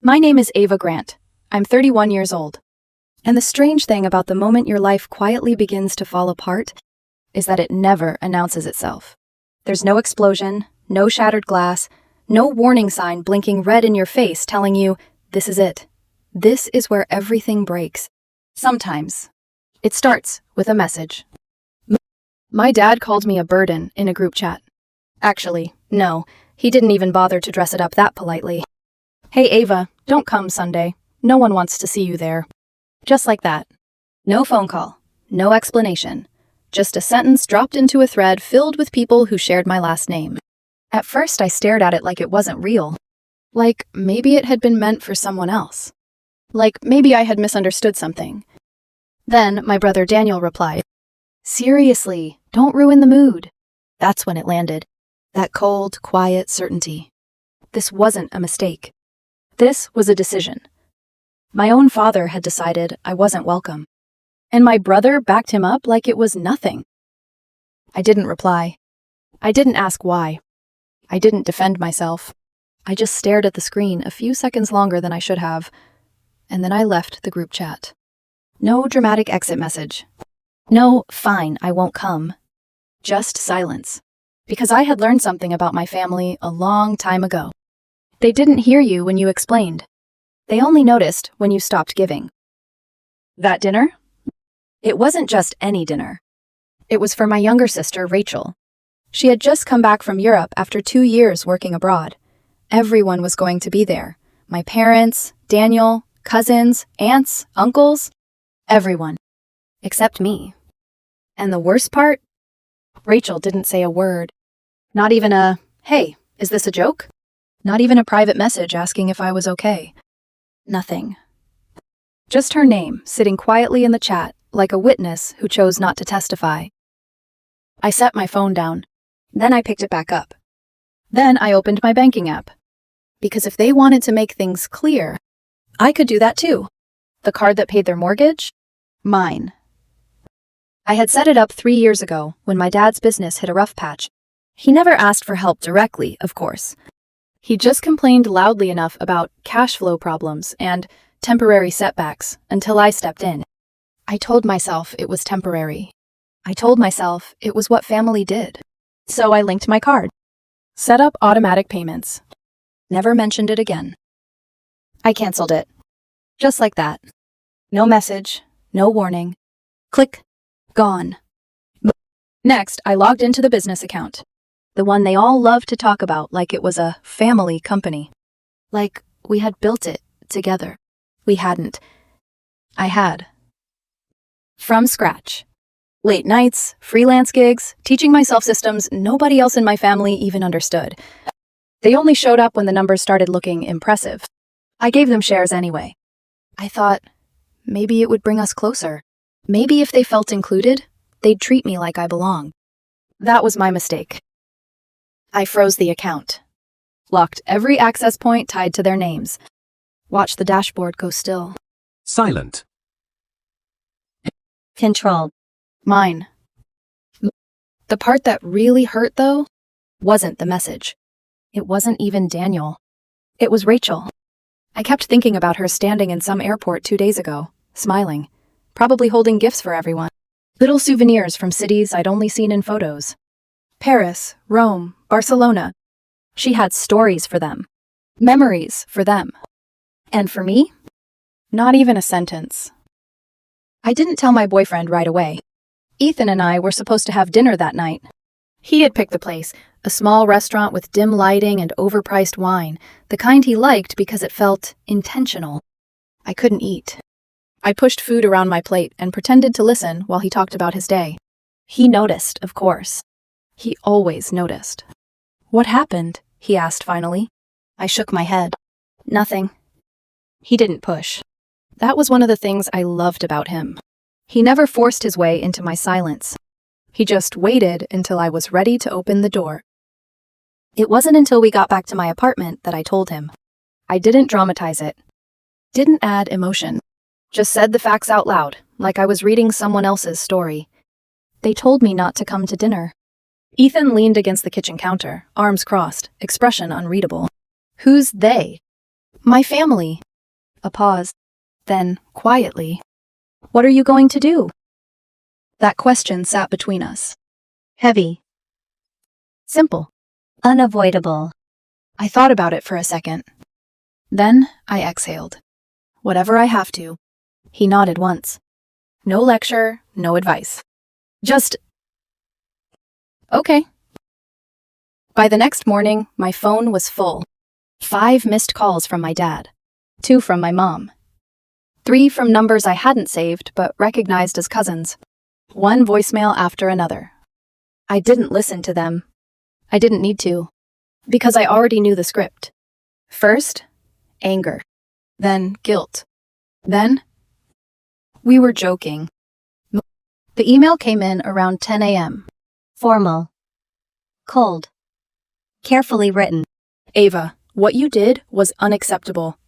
My name is Ava Grant. I'm 31 years old. And the strange thing about the moment your life quietly begins to fall apart is that it never announces itself. There's no explosion, no shattered glass, no warning sign blinking red in your face telling you, this is it. This is where everything breaks. Sometimes it starts with a message. My dad called me a burden in a group chat. Actually, no, he didn't even bother to dress it up that politely. Hey Ava, don't come Sunday. No one wants to see you there. Just like that. No phone call, no explanation. Just a sentence dropped into a thread filled with people who shared my last name. At first I stared at it like it wasn't real. Like maybe it had been meant for someone else. Like maybe I had misunderstood something. Then my brother Daniel replied, "Seriously, don't ruin the mood." That's when it landed. That cold, quiet certainty. This wasn't a mistake. This was a decision. My own father had decided I wasn't welcome. And my brother backed him up like it was nothing. I didn't reply. I didn't ask why. I didn't defend myself. I just stared at the screen a few seconds longer than I should have. And then I left the group chat. No dramatic exit message. No, fine, I won't come. Just silence. Because I had learned something about my family a long time ago. They didn't hear you when you explained. They only noticed when you stopped giving. That dinner? It wasn't just any dinner. It was for my younger sister, Rachel. She had just come back from Europe after 2 years working abroad. Everyone was going to be there. My parents, Daniel, cousins, aunts, uncles, everyone. Except me. And the worst part? Rachel didn't say a word. Not even a, "Hey, is this a joke?" Not even a private message asking if I was okay. Nothing. Just her name sitting quietly in the chat like a witness who chose not to testify. I set my phone down. Then I picked it back up. Then I opened my banking app. Because if they wanted to make things clear, I could do that too. The card that paid their mortgage? Mine. I had set it up 3 years ago when my dad's business hit a rough patch. He never asked for help directly, of course. He just complained loudly enough about cash flow problems and temporary setbacks until I stepped in. I told myself it was temporary. I told myself it was what family did. So I linked my card. Set up automatic payments. Never mentioned it again. I canceled it. Just like that. No message, no warning. Click. Gone. Next, I logged into the business account. The one they all love to talk about like it was a family company. Like we had built it together. We hadn't. I had. From scratch. Late nights, freelance gigs, teaching myself systems nobody else in my family even understood. They only showed up when the numbers started looking impressive. I gave them shares anyway. I thought, maybe it would bring us closer. Maybe if they felt included, they'd treat me like I belong. That was my mistake. I froze the account. Locked every access point tied to their names. Watched the dashboard go still. Silent. Controlled. Mine. The part that really hurt, though, wasn't the message. It wasn't even Daniel. It was Rachel. I kept thinking about her standing in some airport 2 days ago, smiling, probably holding gifts for everyone. Little souvenirs from cities I'd only seen in photos. Paris, Rome, Barcelona. She had stories for them. Memories for them. And for me? Not even a sentence. I didn't tell my boyfriend right away. Ethan and I were supposed to have dinner that night. He had picked the place, a small restaurant with dim lighting and overpriced wine, the kind he liked because it felt intentional. I couldn't eat. I pushed food around my plate and pretended to listen while he talked about his day. He noticed, of course. He always noticed. "What happened?" he asked finally. I shook my head. Nothing. He didn't push. That was one of the things I loved about him. He never forced his way into my silence. He just waited until I was ready to open the door. It wasn't until we got back to my apartment that I told him. I didn't dramatize it. Didn't add emotion. Just said the facts out loud, like I was reading someone else's story. They told me not to come to dinner. Ethan leaned against the kitchen counter, arms crossed, expression unreadable. Who's they? My family. A pause. Then, quietly, what are you going to do? That question sat between us. Heavy. Simple. Unavoidable. I thought about it for a second. Then I exhaled. Whatever I have to. He nodded once. No lecture, no advice. Just, okay. By the next morning, my phone was full. 5 missed calls from my dad. 2 from my mom. 3 from numbers I hadn't saved but recognized as cousins. 1 voicemail after another. I didn't listen to them. I didn't need to. Because I already knew the script. First, anger. Then guilt. Then, we were joking. The email came in around 10 a.m. Formal. Cold. Carefully written. Ava, what you did was unacceptable.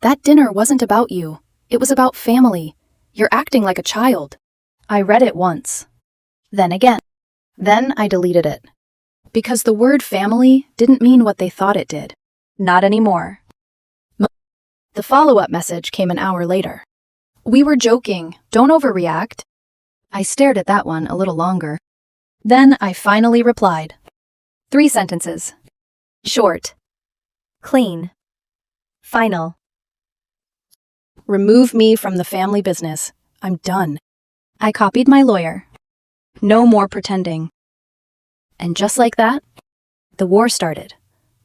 That dinner wasn't about you. It was about family. You're acting like a child. I read it once. Then again. Then I deleted it. Because the word family didn't mean what they thought it did. Not anymore. The follow-up message came an hour later. We were joking. Don't overreact. I stared at that one a little longer. Then I finally replied. 3 sentences. Short. Clean. Final. Remove me from the family business. I'm done. I copied my lawyer. No more pretending. And just like that, the war started.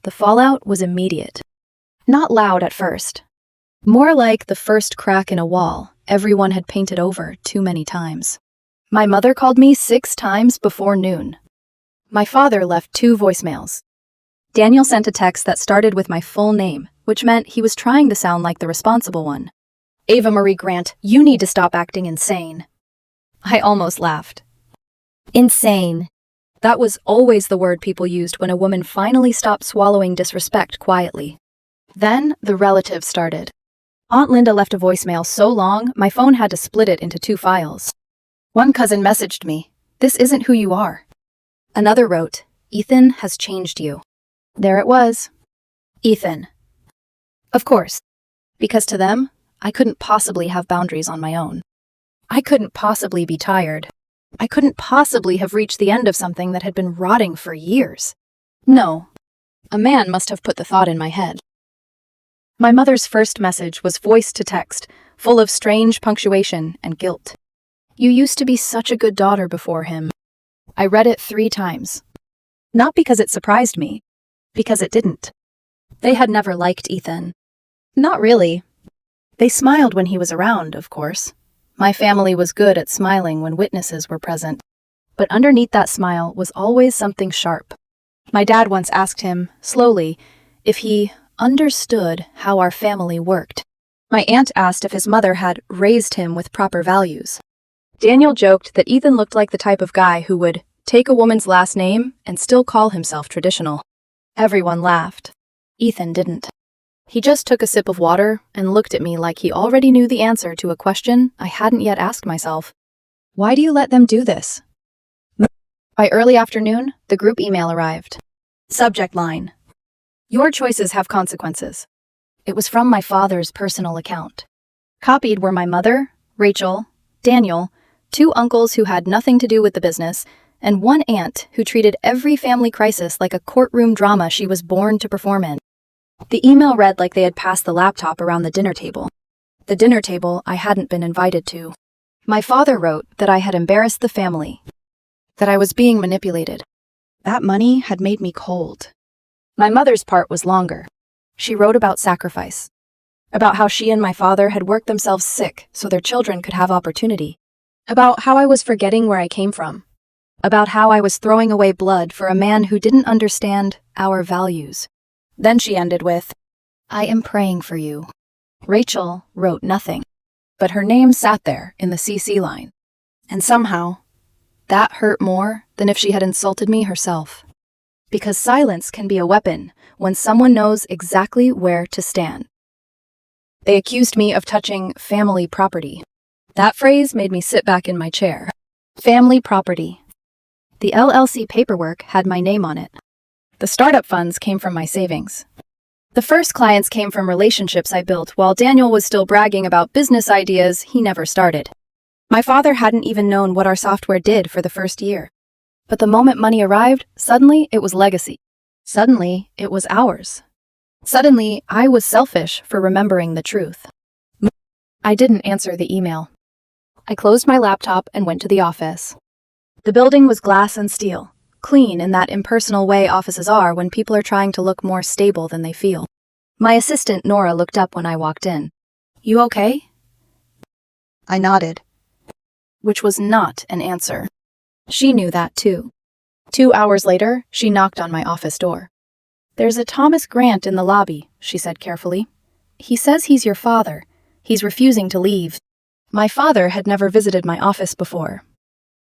The fallout was immediate. Not loud at first. More like the first crack in a wall everyone had painted over too many times. My mother called me 6 times before noon. My father left 2 voicemails. Daniel sent a text that started with my full name, which meant he was trying to sound like the responsible one. Ava Marie Grant, you need to stop acting insane. I almost laughed. Insane. That was always the word people used when a woman finally stopped swallowing disrespect quietly. Then the relatives started. Aunt Linda left a voicemail so long, my phone had to split it into 2 files. One cousin messaged me, "This isn't who you are." Another wrote, "Ethan has changed you." There it was. Ethan. Of course. Because to them, I couldn't possibly have boundaries on my own. I couldn't possibly be tired. I couldn't possibly have reached the end of something that had been rotting for years. No. A man must have put the thought in my head. My mother's first message was voice to text, full of strange punctuation and guilt. You used to be such a good daughter before him. I read it 3 times. Not because it surprised me, because it didn't. They had never liked Ethan. Not really. They smiled when he was around, of course. My family was good at smiling when witnesses were present. But underneath that smile was always something sharp. My dad once asked him, slowly, if he understood how our family worked. My aunt asked if his mother had raised him with proper values. Daniel joked that Ethan looked like the type of guy who would take a woman's last name and still call himself traditional. Everyone laughed. Ethan didn't. He just took a sip of water and looked at me like he already knew the answer to a question I hadn't yet asked myself. Why do you let them do this? By early afternoon, the group email arrived. Subject line. Your choices have consequences. It was from my father's personal account. Copied were my mother, Rachel, Daniel, 2 uncles who had nothing to do with the business, and 1 aunt who treated every family crisis like a courtroom drama she was born to perform in. The email read like they had passed the laptop around the dinner table. The dinner table I hadn't been invited to. My father wrote that I had embarrassed the family, that I was being manipulated. That money had made me cold. My mother's part was longer. She wrote about sacrifice, about how she and my father had worked themselves sick so their children could have opportunity, about how I was forgetting where I came from, about how I was throwing away blood for a man who didn't understand our values. Then she ended with, I am praying for you. Rachel wrote nothing, but her name sat there in the CC line. And somehow, that hurt more than if she had insulted me herself. Because silence can be a weapon when someone knows exactly where to stand. They accused me of touching family property. That phrase made me sit back in my chair. Family property. The LLC paperwork had my name on it. The startup funds came from my savings. The first clients came from relationships I built while Daniel was still bragging about business ideas he never started. My father hadn't even known what our software did for the first year. But the moment money arrived, suddenly it was legacy. Suddenly it was ours. Suddenly I was selfish for remembering the truth. I didn't answer the email. I closed my laptop and went to the office. The building was glass and steel, clean in that impersonal way offices are when people are trying to look more stable than they feel. My assistant Nora looked up when I walked in. "You okay?" I nodded, which was not an answer. She knew that too. 2 hours later, she knocked on my office door. "There's a Thomas Grant in the lobby," she said carefully. "He says he's your father. He's refusing to leave." My father had never visited my office before.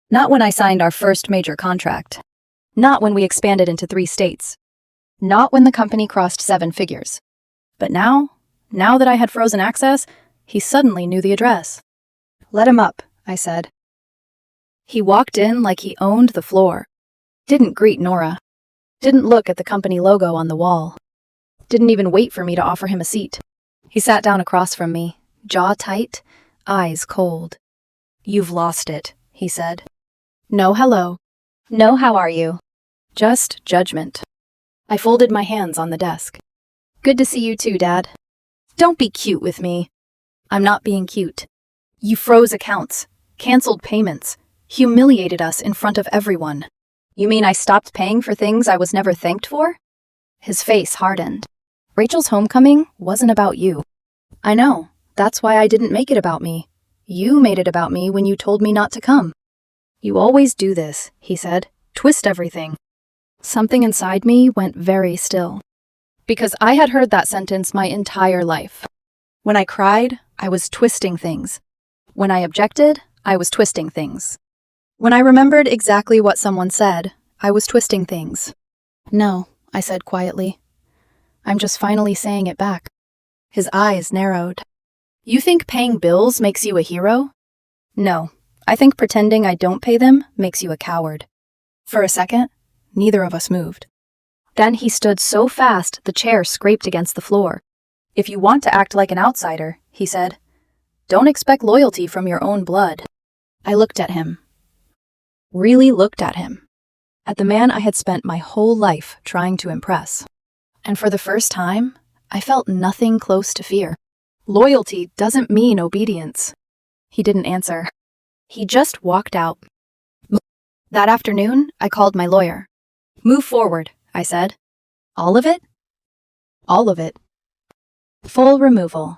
Not when I signed our first major contract. Not when we expanded into 3 states. Not when the company crossed 7 figures. But now that I had frozen access, he suddenly knew the address. "Let him up," I said. He walked in like he owned the floor. Didn't greet Nora. Didn't look at the company logo on the wall. Didn't even wait for me to offer him a seat. He sat down across from me, jaw tight, eyes cold. "You've lost it," he said. No hello. No how are you. Just judgment. I folded my hands on the desk. "Good to see you too, Dad." "Don't be cute with me." "I'm not being cute. You froze accounts, canceled payments, humiliated us in front of everyone. You mean I stopped paying for things I was never thanked for?" His face hardened. "Rachel's homecoming wasn't about you." "I know. That's why I didn't make it about me. You made it about me when you told me not to come." "You always do this," he said. "Twist everything." Something inside me went very still. Because I had heard that sentence my entire life. When I cried, I was twisting things. When I objected, I was twisting things. When I remembered exactly what someone said, I was twisting things. "No," I said quietly. "I'm just finally saying it back." His eyes narrowed. "You think paying bills makes you a hero?" "No. I think pretending I don't pay them makes you a coward." For a second, neither of us moved. Then he stood so fast the chair scraped against the floor. "If you want to act like an outsider," he said, "don't expect loyalty from your own blood." I looked at him. Really looked at him. At the man I had spent my whole life trying to impress. And for the first time, I felt nothing close to fear. Loyalty doesn't mean obedience. He didn't answer. He just walked out. That afternoon, I called my lawyer. "Move forward," I said. "All of it?" "All of it. Full removal.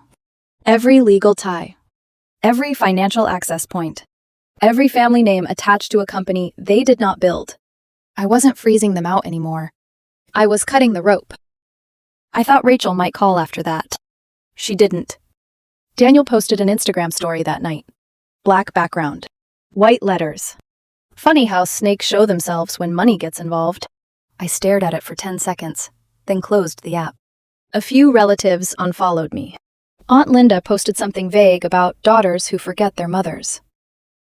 Every legal tie. Every financial access point. Every family name attached to a company they did not build." I wasn't freezing them out anymore. I was cutting the rope. I thought Rachel might call after that. She didn't. Daniel posted an Instagram story that night. Black background. White letters. Funny how snakes show themselves when money gets involved. I stared at it for 10 seconds, then closed the app. A few relatives unfollowed me. Aunt Linda posted something vague about daughters who forget their mothers.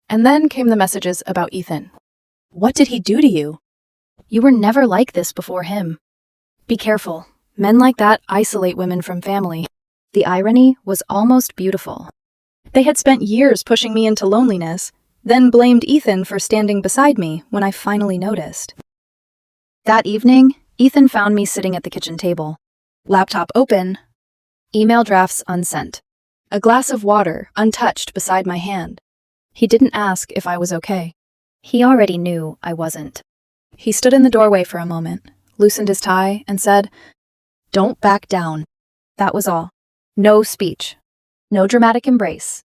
And then came the messages about Ethan. "What did he do to you? You were never like this before him. Be careful. Men like that isolate women from family." The irony was almost beautiful. They had spent years pushing me into loneliness, then blamed Ethan for standing beside me when I finally noticed. That evening, Ethan found me sitting at the kitchen table. Laptop open, email drafts unsent, a glass of water untouched beside my hand. He didn't ask if I was okay. He already knew I wasn't. He stood in the doorway for a moment, loosened his tie, and said, "Don't back down." That was all. No speech. No dramatic embrace.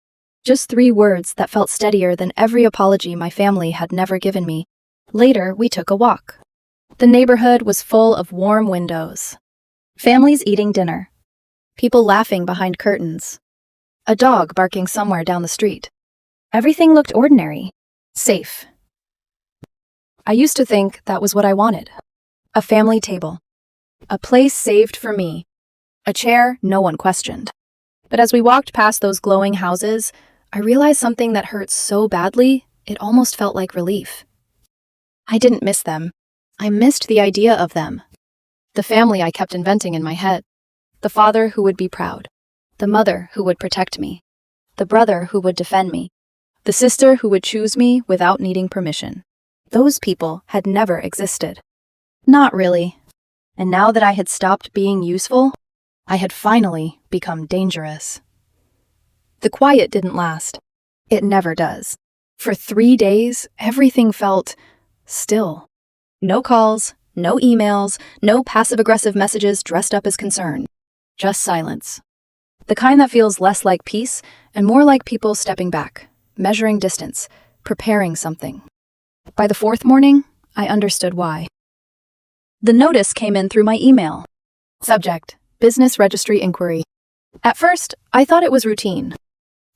Just 3 words that felt steadier than every apology my family had never given me. Later, we took a walk. The neighborhood was full of warm windows. Families eating dinner. People laughing behind curtains. A dog barking somewhere down the street. Everything looked ordinary. Safe. I used to think that was what I wanted. A family table. A place saved for me. A chair no one questioned. But as we walked past those glowing houses, I realized something that hurt so badly, it almost felt like relief. I didn't miss them. I missed the idea of them. The family I kept inventing in my head. The father who would be proud. The mother who would protect me. The brother who would defend me. The sister who would choose me without needing permission. Those people had never existed. Not really. And now that I had stopped being useful, I had finally become dangerous. The quiet didn't last. It never does. For 3 days, everything felt still. No calls, no emails, no passive-aggressive messages dressed up as concern. Just silence. The kind that feels less like peace and more like people stepping back, measuring distance, preparing something. By the 4th morning, I understood why. The notice came in through my email. Subject: Business Registry Inquiry. At first, I thought it was routine.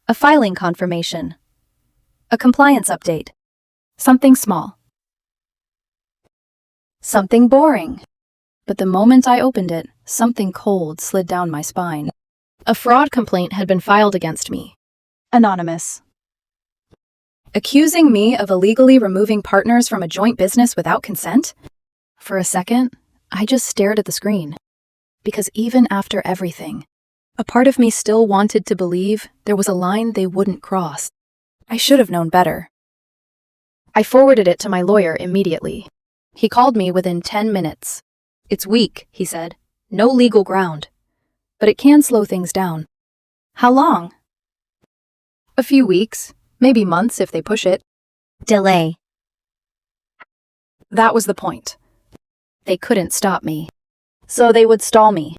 A filing confirmation. A compliance update. Something small. Something boring. But the moment I opened it, something cold slid down my spine. A fraud complaint had been filed against me. Anonymous. Accusing me of illegally removing partners from a joint business without consent? For a second, I just stared at the screen. Because even after everything, a part of me still wanted to believe there was a line they wouldn't cross. I should have known better. I forwarded it to my lawyer immediately. He called me within 10 minutes. It's weak, he said. No legal ground. But it can slow things down. How long? A few weeks, maybe months if they push it. Delay. That was the point. They couldn't stop me. So they would stall me.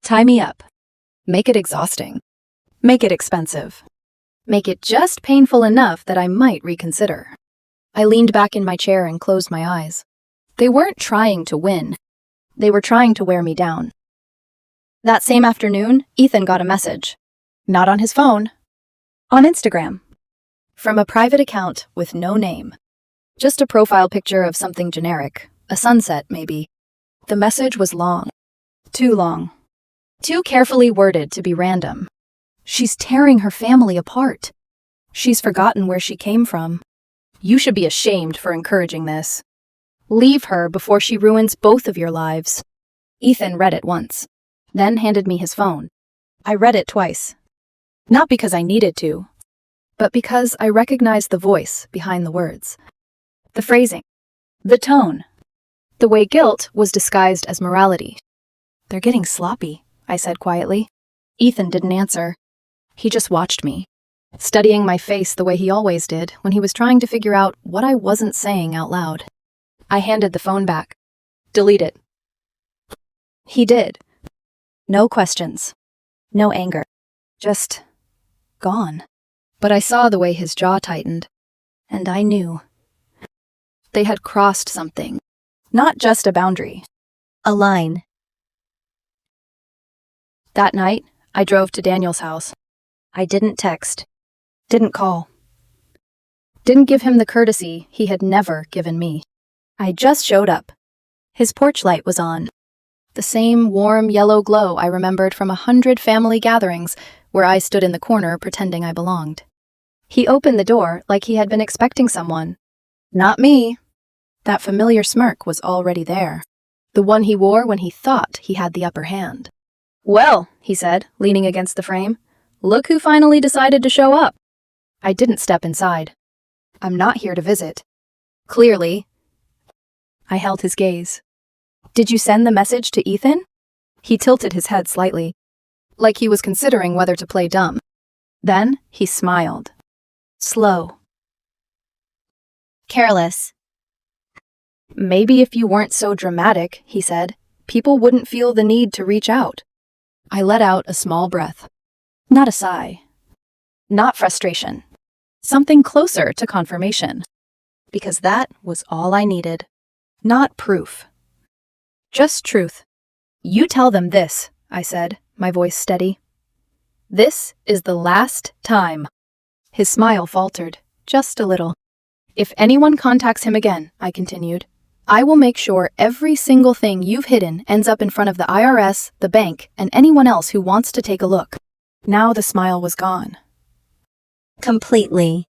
Tie me up. Make it exhausting. Make it expensive. Make it just painful enough that I might reconsider. I leaned back in my chair and closed my eyes. They weren't trying to win. They were trying to wear me down. That same afternoon, Ethan got a message. Not on his phone. On Instagram. From a private account with no name. Just a profile picture of something generic. A sunset, maybe. The message was long. Too long. Too carefully worded to be random. She's tearing her family apart. She's forgotten where she came from. You should be ashamed for encouraging this. Leave her before she ruins both of your lives. Ethan read it once, then handed me his phone. I read it twice. Not because I needed to, but because I recognized the voice behind the words. The phrasing. The tone. The way guilt was disguised as morality. They're getting sloppy, I said quietly. Ethan didn't answer. He just watched me, studying my face the way he always did when he was trying to figure out what I wasn't saying out loud. I handed the phone back. Delete it. He did. No questions. No anger. Just gone. But I saw the way his jaw tightened, and I knew. They had crossed something. Not just a boundary. A line. That night, I drove to Daniel's house. I didn't text. Didn't call. Didn't give him the courtesy he had never given me. I just showed up. His porch light was on. The same warm yellow glow I remembered from 100 family gatherings where I stood in the corner pretending I belonged. He opened the door like he had been expecting someone. Not me. That familiar smirk was already there. The one he wore when he thought he had the upper hand. Well, he said, leaning against the frame, look who finally decided to show up. I didn't step inside. I'm not here to visit. Clearly. I held his gaze. Did you send the message to Ethan? He tilted his head slightly, like he was considering whether to play dumb. Then he smiled. Slow. Careless. Maybe if you weren't so dramatic, he said, people wouldn't feel the need to reach out. I let out a small breath. Not a sigh. Not frustration. Something closer to confirmation. Because that was all I needed. Not proof. Just truth. You tell them this, I said, my voice steady. This is the last time. His smile faltered, just a little. If anyone contacts him again, I continued, I will make sure every single thing you've hidden ends up in front of the IRS, the bank, and anyone else who wants to take a look. Now the smile was gone. Completely.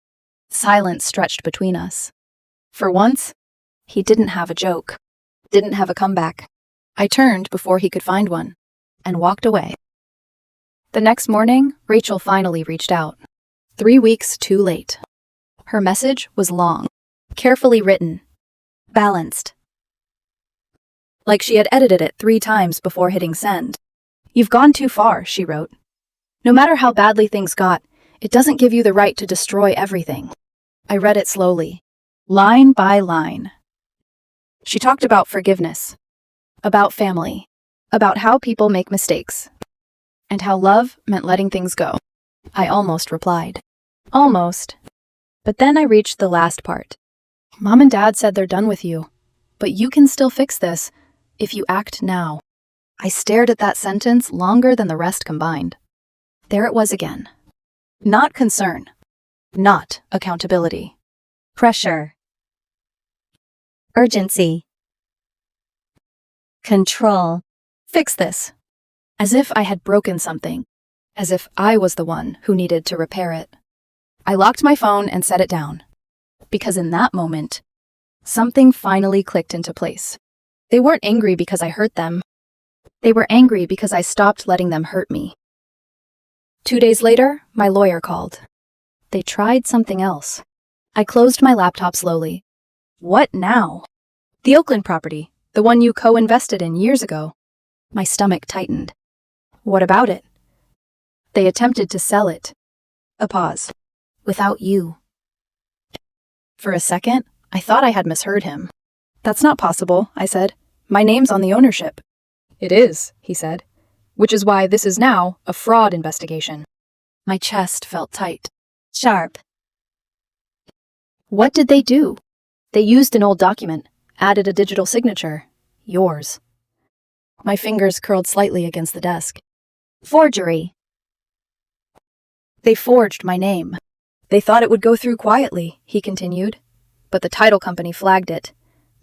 Silence stretched between us. For once, he didn't have a joke. Didn't have a comeback. I turned before he could find one. and walked away. The next morning, Rachel finally reached out. 3 weeks too late. Her message was long, carefully written, balanced. Like she had edited it 3 times before hitting send. "You've gone too far," she wrote. "No matter how badly things got, it doesn't give you the right to destroy everything." I read it slowly, line by line. She talked about forgiveness, about family, about how people make mistakes, and how love meant letting things go. I almost replied. Almost. But then I reached the last part. "Mom and Dad said they're done with you, but you can still fix this if you act now." I stared at that sentence longer than the rest combined. There it was again. Not concern. Not accountability. Pressure. Urgency. Control. Fix this. As if I had broken something. As if I was the one who needed to repair it. I locked my phone and set it down. Because in that moment, something finally clicked into place. They weren't angry because I hurt them. They were angry because I stopped letting them hurt me. 2 days later, my lawyer called. They tried something else. I closed my laptop slowly. What now? The Oakland property, the one you co-invested in years ago. My stomach tightened. What about it? They attempted to sell it. A pause. Without you. For a second, I thought I had misheard him. "That's not possible," I said. "My name's on the ownership." "It is," he said, "which is why this is now a fraud investigation." My chest felt tight. Sharp. What did they do? They used an old document, added a digital signature. Yours. My fingers curled slightly against the desk. Forgery. They forged my name. They thought it would go through quietly, he continued. But the title company flagged it.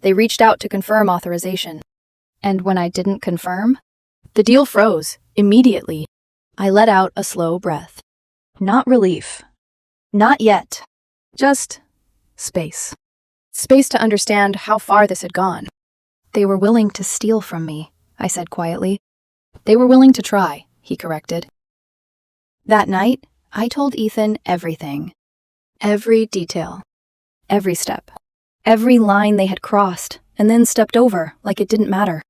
They reached out to confirm authorization. And when I didn't confirm, the deal froze, immediately. I let out a slow breath. Not relief. Not yet. Just space. Space to understand how far this had gone. They were willing to steal from me, I said quietly. They were willing to try, he corrected. That night, I told Ethan everything. Every detail. Every step. Every line they had crossed, and then stepped over like it didn't matter.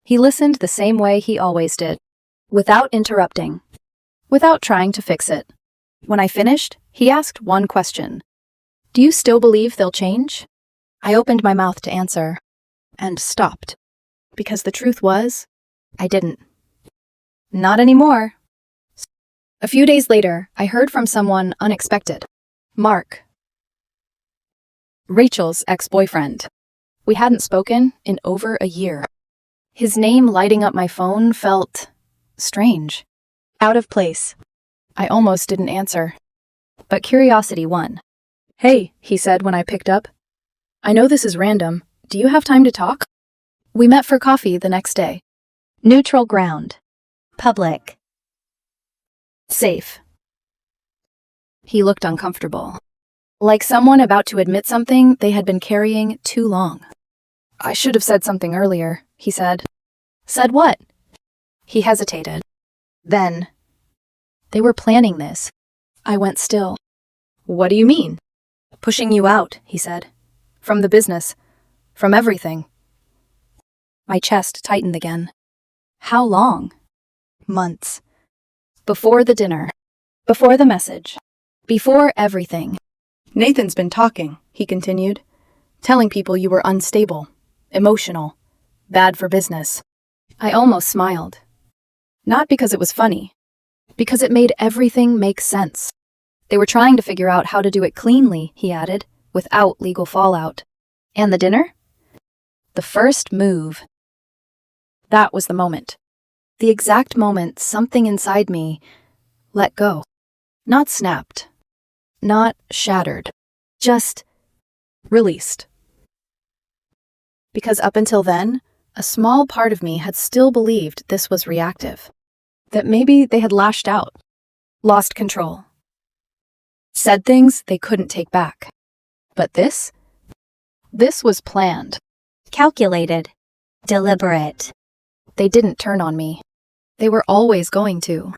He listened the same way he always did, without interrupting, without trying to fix it. When I finished, he asked one question. "Do you still believe they'll change?" I opened my mouth to answer, and stopped. Because the truth was, I didn't. Not anymore. A few days later, I heard from someone unexpected. Mark. Rachel's ex-boyfriend. We hadn't spoken in over a year. His name lighting up my phone felt strange, out of place. I almost didn't answer, but curiosity won. "Hey," he said when I picked up. "I know this is random. Do you have time to talk?" We met for coffee the next day. Neutral ground. Public. Safe. He looked uncomfortable, like someone about to admit something they had been carrying too long. "I should have said something earlier," he said. "Said what?" He hesitated. Then, "They were planning this." I went still. "What do you mean?" "Pushing you out," he said. "From the business. From everything." My chest tightened again. How long? Months. Before the dinner. Before the message. Before everything. "Nathan's been talking," he continued. "Telling people you were unstable, emotional, bad for business." I almost smiled. Not because it was funny. Because it made everything make sense. They were trying to figure out how to do it cleanly, he added, without legal fallout. And the dinner? The first move. That was the moment. The exact moment something inside me let go. Not snapped. Not shattered. Just released. Because up until then, a small part of me had still believed this was reactive. That maybe they had lashed out. Lost control. Said things they couldn't take back. But this was planned. Calculated. Deliberate. They didn't turn on me. They were always going to.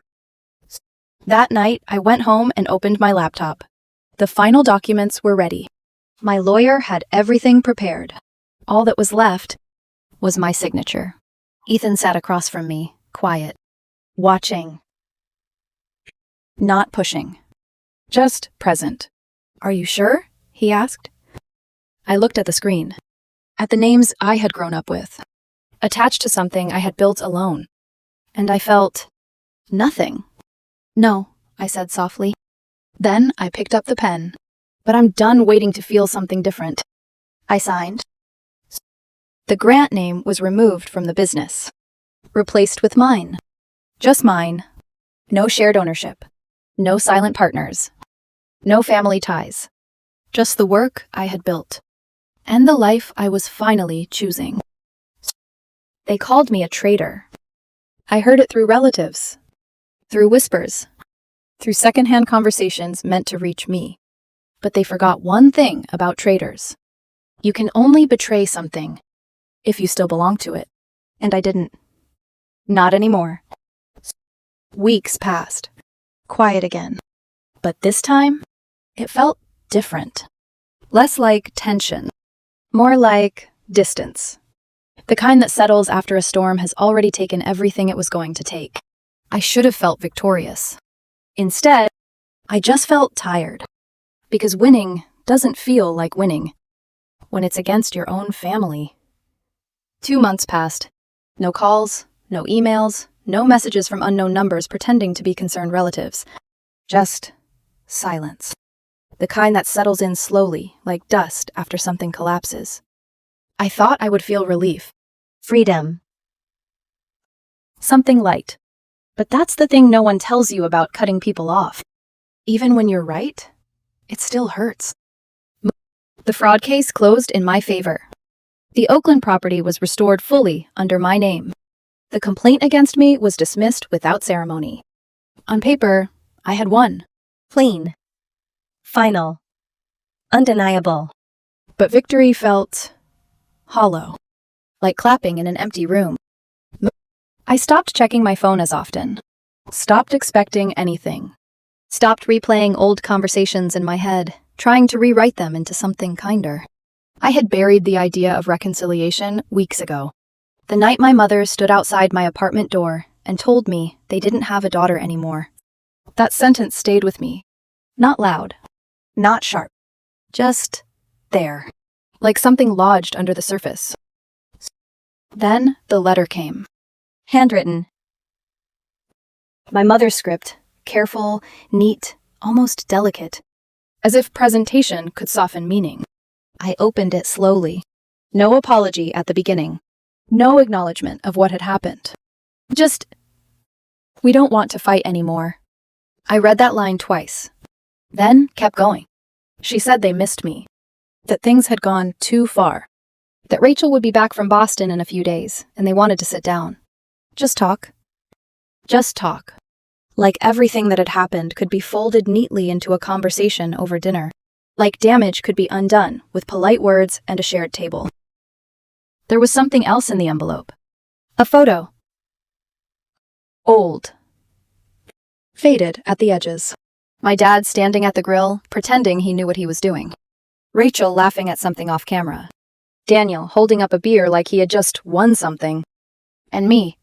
That night, I went home and opened my laptop. The final documents were ready. My lawyer had everything prepared. All that was left was my signature. Ethan sat across from me, quiet, watching. Not pushing. Just present. "Are you sure?" he asked. I looked at the screen. At the names I had grown up with. Attached to something I had built alone. And I felt nothing. "No," I said softly. Then I picked up the pen. "But I'm done waiting to feel something different." I signed. The grant name was removed from the business. Replaced with mine. Just mine. No shared ownership. No silent partners. No family ties. Just the work I had built. And the life I was finally choosing. They called me a traitor. I heard it through relatives. Through whispers. Through secondhand conversations meant to reach me. But they forgot one thing about traitors. You can only betray something if you still belong to it. And I didn't. Not anymore. Weeks passed. Quiet again. But this time, it felt different. Less like tension. More like distance. The kind that settles after a storm has already taken everything it was going to take. I should have felt victorious. Instead, I just felt tired. Because winning doesn't feel like winning when it's against your own family. 2 months passed. No calls, no emails, no messages from unknown numbers pretending to be concerned relatives. Just silence. The kind that settles in slowly, like dust after something collapses. I thought I would feel relief. Freedom. Something light. But that's the thing no one tells you about cutting people off. Even when you're right, it still hurts. The fraud case closed in my favor. The Oakland property was restored fully under my name. The complaint against me was dismissed without ceremony. On paper, I had won. Clean. Final. Undeniable. But victory felt hollow, like clapping in an empty room. I stopped checking my phone as often. Stopped expecting anything. Stopped replaying old conversations in my head, trying to rewrite them into something kinder. I had buried the idea of reconciliation weeks ago. The night my mother stood outside my apartment door and told me they didn't have a daughter anymore. That sentence stayed with me. Not loud. Not sharp. Just there. Like something lodged under the surface. Then the letter came. Handwritten. My mother's script. Careful, neat, almost delicate. As if presentation could soften meaning. I opened it slowly. No apology at the beginning. No acknowledgement of what had happened. Just, "We don't want to fight anymore." I read that line twice. Then kept going. She said they missed me. That things had gone too far. That Rachel would be back from Boston in a few days, and they wanted to sit down. Just talk. Just talk. Like everything that had happened could be folded neatly into a conversation over dinner. Like damage could be undone with polite words and a shared table. There was something else in the envelope. A photo. Old. Faded at the edges. My dad standing at the grill, pretending he knew what he was doing. Rachel laughing at something off camera. Daniel holding up a beer like he had just won something. And me.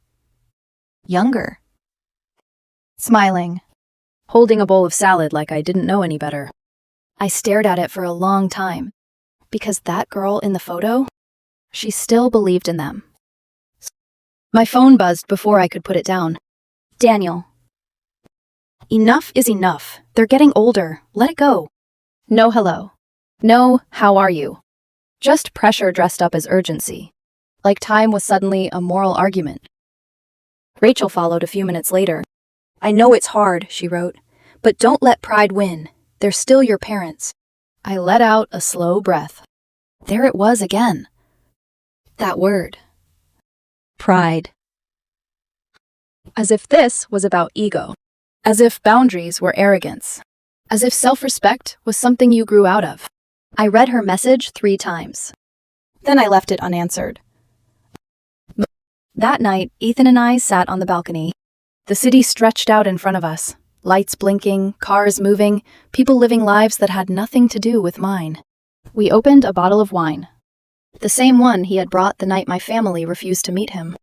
Younger. Smiling. Holding a bowl of salad like I didn't know any better. I stared at it for a long time. Because that girl in the photo, she still believed in them. My phone buzzed before I could put it down. Daniel. Enough is enough. They're getting older. Let it go. No hello. No, how are you? Just pressure dressed up as urgency. Like time was suddenly a moral argument. Rachel followed a few minutes later. "I know it's hard," she wrote, "but don't let pride win. They're still your parents." I let out a slow breath. There it was again. That word. Pride. As if this was about ego. As if boundaries were arrogance. As if self-respect was something you grew out of. I read her message 3 times. Then I left it unanswered. That night, Ethan and I sat on the balcony. The city stretched out in front of us, lights blinking, cars moving, people living lives that had nothing to do with mine. We opened a bottle of wine. The same one he had brought the night my family refused to meet him.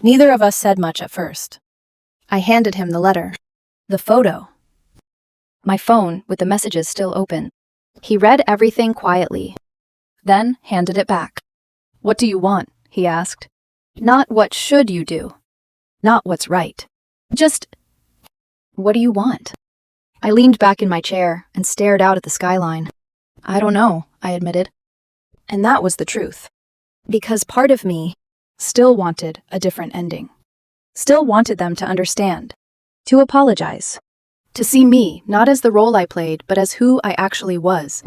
Neither of us said much at first. I handed him the letter. The photo. My phone, with the messages still open. He read everything quietly, then handed it back. "What do you want?" he asked. "Not what should you do. Not what's right. Just, what do you want?" I leaned back in my chair and stared out at the skyline. "I don't know," I admitted. And that was the truth. Because part of me still wanted a different ending. Still wanted them to understand. To apologize. To see me not as the role I played, but as who I actually was.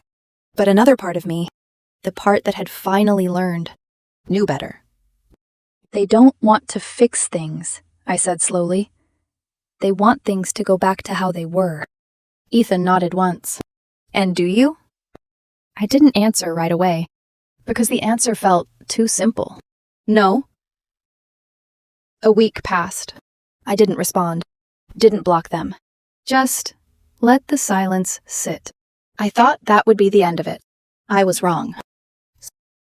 But another part of me, the part that had finally learned, knew better. "They don't want to fix things," I said slowly. "They want things to go back to how they were." Ethan nodded once. "And do you?" I didn't answer right away, because the answer felt too simple. "No." A week passed. I didn't respond. Didn't block them. Just let the silence sit. I thought that would be the end of it. I was wrong.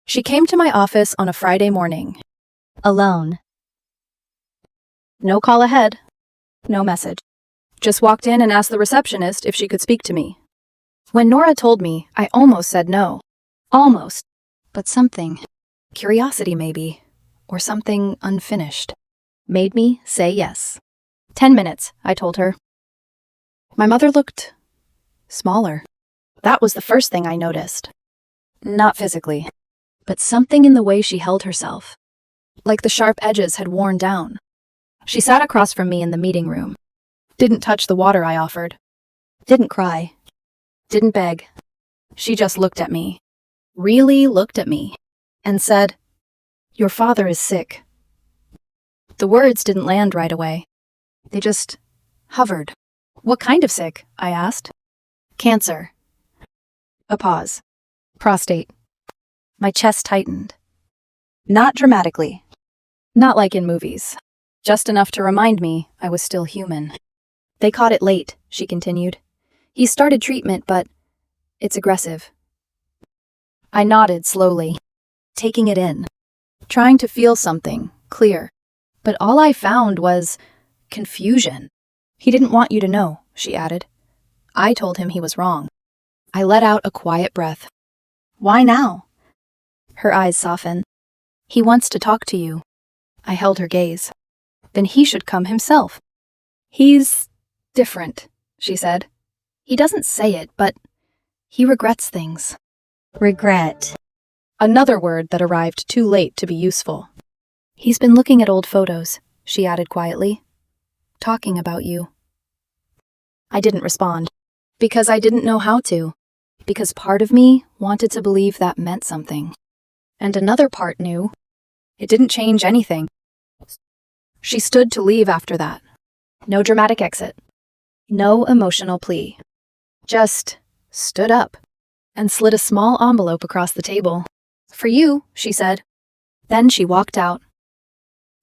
She came to my office on a Friday morning. Alone. No call ahead. No message. Just walked in and asked the receptionist if she could speak to me. When Nora told me, I almost said no. Almost. But something, curiosity maybe, or something unfinished, made me say yes. 10 minutes, I told her. My mother looked smaller. That was the first thing I noticed. Not physically, but something in the way she held herself. Like the sharp edges had worn down. She sat across from me in the meeting room. Didn't touch the water I offered. Didn't cry. Didn't beg. She just looked at me. Really looked at me. And said, "Your father is sick." The words didn't land right away. They just hovered. "What kind of sick?" I asked. "Cancer." A pause. "Prostate." My chest tightened. Not dramatically. Not like in movies. Just enough to remind me I was still human. "They caught it late," she continued. "He started treatment, but it's aggressive." I nodded slowly, taking it in, trying to feel something clear. But all I found was confusion. "He didn't want you to know," she added. I told him he was wrong. I let out a quiet breath. "Why now?" Her eyes softened. "He wants to talk to you." I held her gaze. "Then he should come himself." "He's different," she said. "He doesn't say it, but he regrets things." Regret. Another word that arrived too late to be useful. "He's been looking at old photos," she added quietly. "Talking about you." I didn't respond. Because I didn't know how to. Because part of me wanted to believe that meant something. And another part knew it didn't change anything. She stood to leave after that. No dramatic exit. No emotional plea. Just stood up and slid a small envelope across the table. "For you," she said. Then she walked out.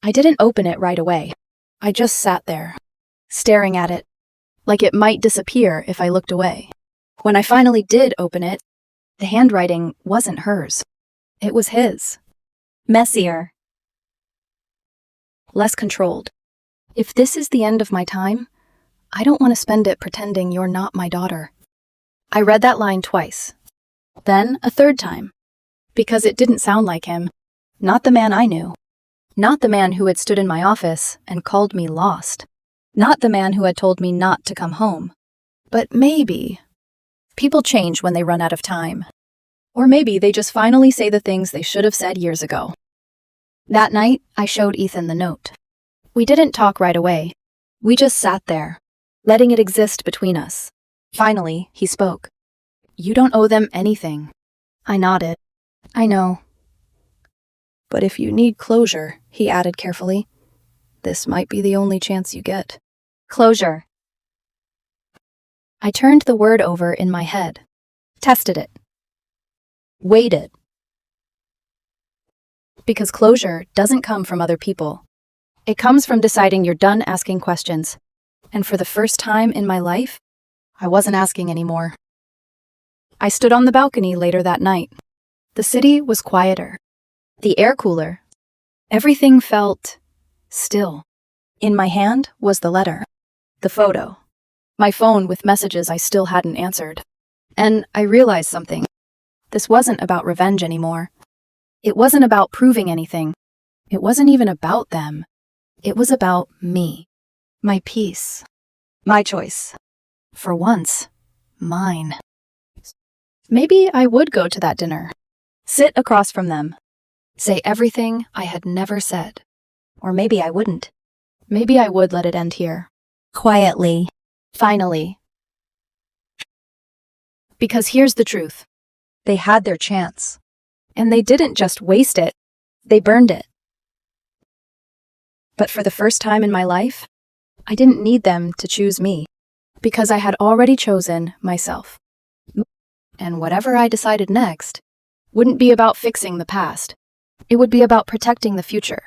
I didn't open it right away. I just sat there, staring at it, like it might disappear if I looked away. When I finally did open it, the handwriting wasn't hers. It was his. Messier. Less controlled. "If this is the end of my time, I don't want to spend it pretending you're not my daughter." I read that line twice. Then a third time. Because it didn't sound like him. Not the man I knew. Not the man who had stood in my office and called me lost. Not the man who had told me not to come home. But maybe people change when they run out of time. Or maybe they just finally say the things they should have said years ago. That night, I showed Ethan the note. We didn't talk right away. We just sat there, letting it exist between us. Finally, he spoke. "You don't owe them anything." I nodded. "I know." "But if you need closure," he added carefully, "this might be the only chance you get." Closure. I turned the word over in my head, tested it, weighed it. Because closure doesn't come from other people. It comes from deciding you're done asking questions. And for the first time in my life, I wasn't asking anymore. I stood on the balcony later that night. The city was quieter. The air cooler. Everything felt still. In my hand was the letter, the photo, my phone with messages I still hadn't answered. And I realized something. This wasn't about revenge anymore. It wasn't about proving anything. It wasn't even about them. It was about me. My peace. My choice. For once, mine. Maybe I would go to that dinner. Sit across from them. Say everything I had never said. Or maybe I wouldn't. Maybe I would let it end here. Quietly. Finally. Because here's the truth. They had their chance. And they didn't just waste it. They burned it. But for the first time in my life, I didn't need them to choose me. Because I had already chosen myself. And whatever I decided next wouldn't be about fixing the past. It would be about protecting the future.